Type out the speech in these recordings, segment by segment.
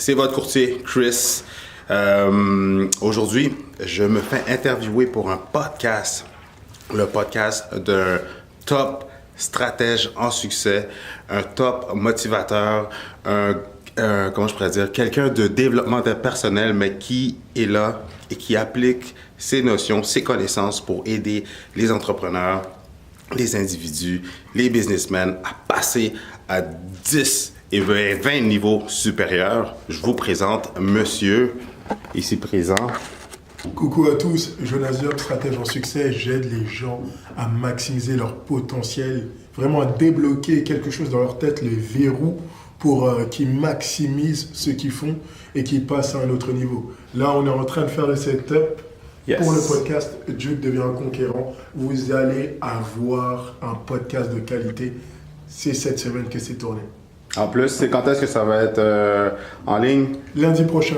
c'est votre courtier Chris. Aujourd'hui, je me fais interviewer pour un podcast. Le podcast d'un top stratège en succès, un top motivateur, comment je pourrais dire, quelqu'un de développement personnel, mais qui est là et qui applique ses notions, ses connaissances pour aider les entrepreneurs, les individus, les businessmen à passer à 10 et 20 niveaux supérieurs. Je vous présente monsieur, ici présent. Coucou à tous, Jonas Diop, stratège en succès. J'aide les gens à maximiser leur potentiel, vraiment à débloquer quelque chose dans leur tête, les verrous, pour qu'ils maximisent ce qu'ils font et qu'ils passent à un autre niveau. Là, on est en train de faire le setup pour le podcast Duke devient un conquérant. Vous allez avoir un podcast de qualité. C'est cette semaine que c'est tourné. En plus, c'est quand est-ce que ça va être en ligne? Lundi prochain,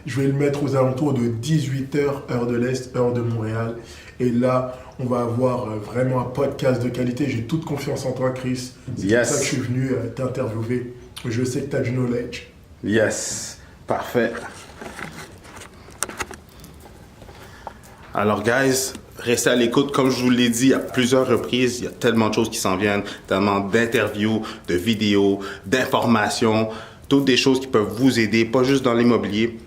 je vais le mettre aux alentours de 18h, heure de l'Est, heure de Montréal. Et là, on va avoir vraiment un podcast de qualité. J'ai toute confiance en toi, Chris. C'est pour ça que je suis venu t'interviewer. Je sais que tu as du knowledge. Yes, parfait. Alors, guys, restez à l'écoute. Comme je vous l'ai dit à plusieurs reprises, il y a tellement de choses qui s'en viennent, tellement d'interviews, de vidéos, d'informations, toutes des choses qui peuvent vous aider, pas juste dans l'immobilier,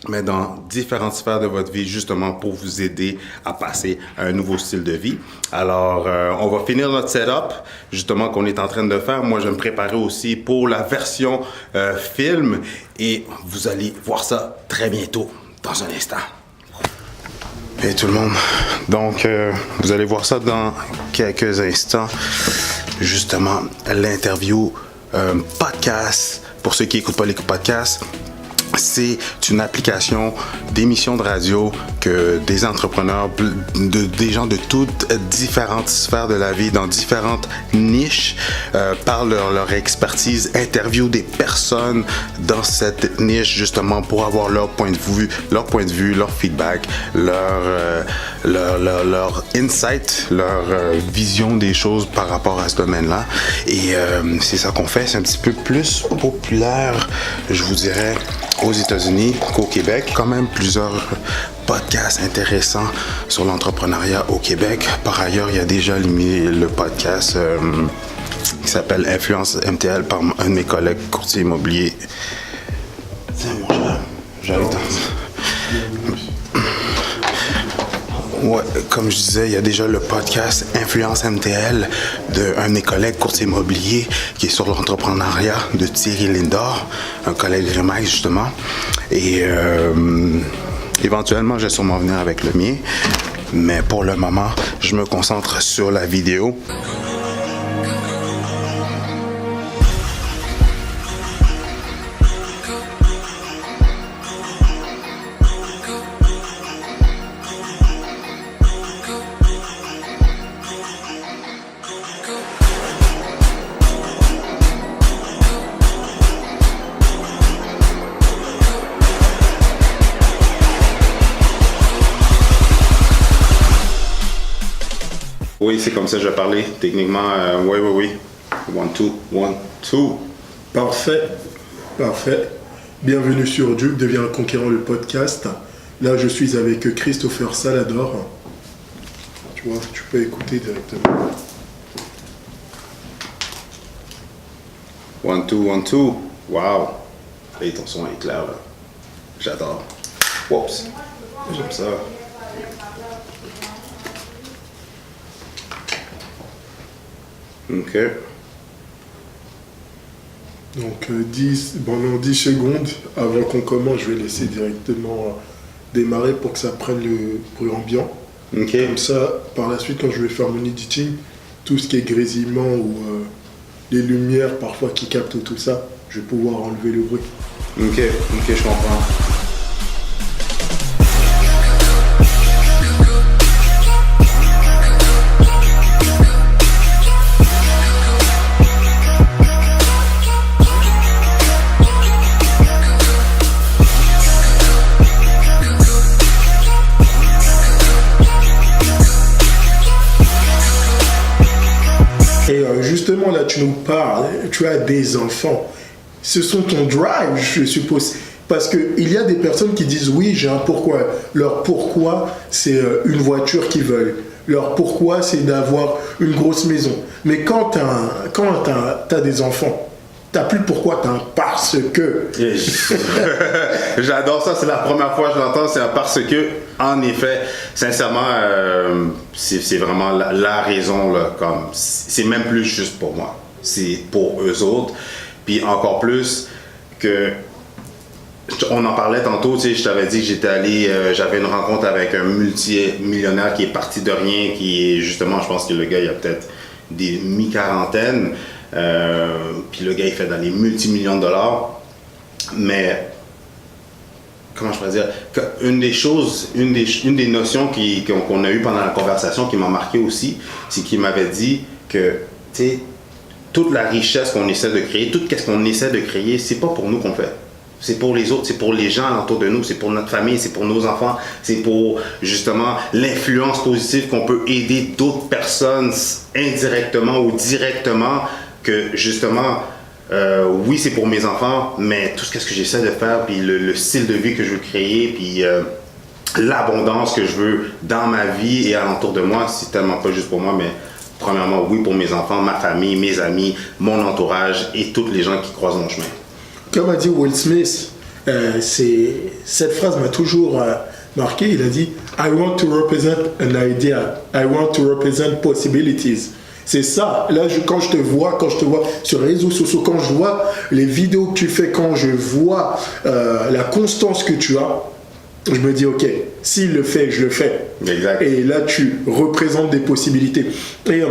mais dans différentes sphères de votre vie, justement pour vous aider à passer à un nouveau style de vie. Alors, on va finir notre setup, justement, qu'on est en train de faire. Moi, je vais me préparer aussi pour la version film et vous allez voir ça très bientôt, dans un instant. Hey tout le monde, donc vous allez voir ça dans quelques instants, justement l'interview podcast, pour ceux qui n'écoutent pas les podcasts, c'est une application d'émission de radio que des entrepreneurs, des gens de toutes différentes sphères de la vie, dans différentes niches, parlent leur expertise, interviewent des personnes dans cette niche justement pour avoir leur point de vue, leur feedback, leur insight, leur vision des choses par rapport à ce domaine-là. Et c'est ça qu'on fait. C'est un petit peu plus populaire, je vous dirais, aux États-Unis qu'au Québec. Quand même plusieurs podcasts intéressants sur l'entrepreneuriat au Québec. Par ailleurs, il y a déjà le podcast qui s'appelle Influence MTL par un de mes collègues courtiers immobiliers. Tiens, mon cher, j'arrive dans... Ouais, comme je disais, il y a déjà le podcast Influence MTL d'un de mes collègues courtiers immobiliers qui est sur l'entrepreneuriat de Thierry Lindor, un collègue Remax justement. Et éventuellement, je vais sûrement venir avec le mien. Mais pour le moment, je me concentre sur la vidéo. Oui, c'est comme ça que je vais parler. Techniquement, oui. 1, 2, 1, 2. Parfait. Bienvenue sur Duke devient un conquérant, le podcast. Là, je suis avec Christopher Salador. Tu vois, tu peux écouter directement. 1, 2, 1, 2. Wow. Et ton son est clair, là. J'adore. Oups. J'aime ça. Ok. Donc pendant 10 secondes avant qu'on commence, je vais laisser directement démarrer pour que ça prenne le bruit ambiant. Ok. Comme ça, par la suite, quand je vais faire mon editing, tout ce qui est grésillement ou les lumières parfois qui captent tout ça, je vais pouvoir enlever le bruit. Ok, je comprends. Et justement, là, tu nous parles, tu as des enfants. ce sont ton drive, je suppose. Parce qu'il y a des personnes qui disent oui, j'ai un pourquoi. Leur pourquoi, c'est une voiture qu'ils veulent. Leur pourquoi, c'est d'avoir une grosse maison. Mais quand t'as des enfants, t'as plus de pourquoi, t'as un parce que. J'adore ça, c'est la première fois que je l'entends, c'est un parce que, en effet, sincèrement, c'est vraiment la raison, là, comme, c'est même plus juste pour moi, c'est pour eux autres, puis encore plus que, on en parlait tantôt, tu sais, je t'avais dit que j'étais allé, j'avais une rencontre avec un multimillionnaire qui est parti de rien, qui est justement, je pense que le gars, il a peut-être des mi-quarantaines, puis le gars, il fait dans les multimillions de dollars, mais comment je pourrais dire, une des notions qu'on a eues pendant la conversation qui m'a marqué aussi, c'est qu'il m'avait dit que, tu sais, toute la richesse qu'on essaie de créer, tout ce qu'on essaie de créer, c'est pas pour nous qu'on fait. C'est pour les autres, c'est pour les gens autour de nous, c'est pour notre famille, c'est pour nos enfants, c'est pour justement l'influence positive qu'on peut aider d'autres personnes indirectement ou directement, que justement, oui, c'est pour mes enfants, mais tout ce que j'essaie de faire, puis le style de vie que je veux créer, puis l'abondance que je veux dans ma vie et alentour de moi, c'est tellement pas juste pour moi, mais premièrement, oui, pour mes enfants, ma famille, mes amis, mon entourage et tous les gens qui croisent mon chemin. Comme a dit Will Smith, cette phrase m'a toujours marqué. Il a dit « I want to represent an idea. I want to represent possibilities ». C'est ça. Là, quand je te vois sur les réseaux sociaux, quand je vois les vidéos que tu fais, quand je vois la constance que tu as, je me dis, ok, s'il le fait, je le fais. Exact. Et là, tu représentes des possibilités. Et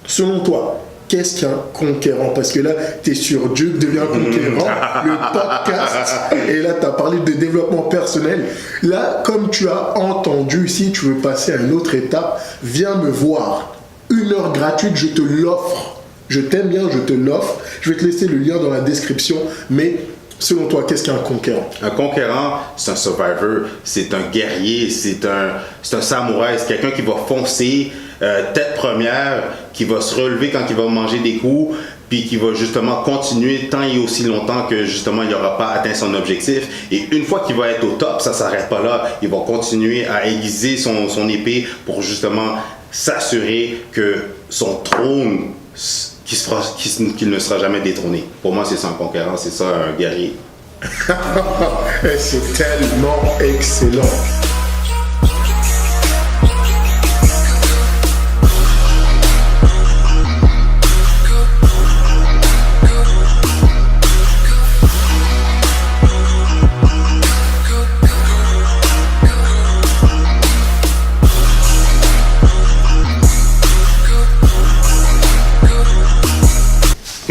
selon toi, qu'est-ce qu'un conquérant? Parce que là, tu es sur Dieu devient conquérant, le podcast, et là, tu as parlé de développement personnel. Là, comme tu as entendu, si tu veux passer à une autre étape, viens me voir. 1 heure gratuite, je te l'offre. Je t'aime bien, je te l'offre. Je vais te laisser le lien dans la description, mais selon toi, qu'est-ce qu'un conquérant? Un conquérant, c'est un survivor, c'est un guerrier, c'est un samouraï, c'est quelqu'un qui va foncer tête première, qui va se relever quand il va manger des coups, puis qui va justement continuer tant et aussi longtemps que justement il n'aura pas atteint son objectif. Et une fois qu'il va être au top, ça ne s'arrête pas là. Il va continuer à aiguiser son épée pour justement s'assurer que son trône, qu'il ne sera jamais détrôné. Pour moi, c'est ça un conquérant, c'est ça un guerrier. C'est tellement excellent.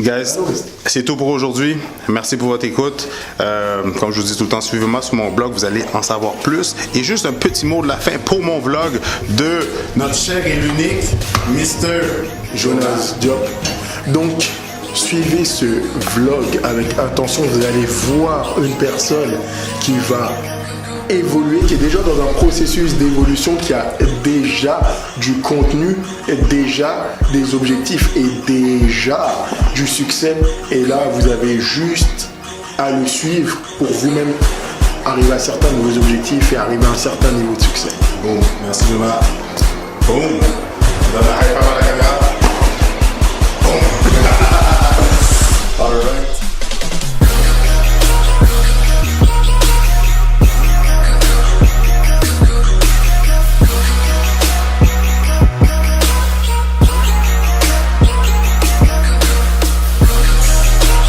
Guys, c'est tout pour aujourd'hui. Merci pour votre écoute. Comme je vous dis tout le temps, suivez-moi sur mon blog, vous allez en savoir plus. Et juste un petit mot de la fin pour mon vlog de notre cher et l'unique Mr. Jonas Diop. Donc, suivez ce vlog avec attention. Vous allez voir une personne qui va évoluer, qui est déjà dans un processus d'évolution, qui a déjà du contenu, déjà des objectifs et déjà du succès. Et là, vous avez juste à le suivre pour vous-même arriver à certains de vos objectifs et arriver à un certain niveau de succès. Bon, merci Thomas. Boom.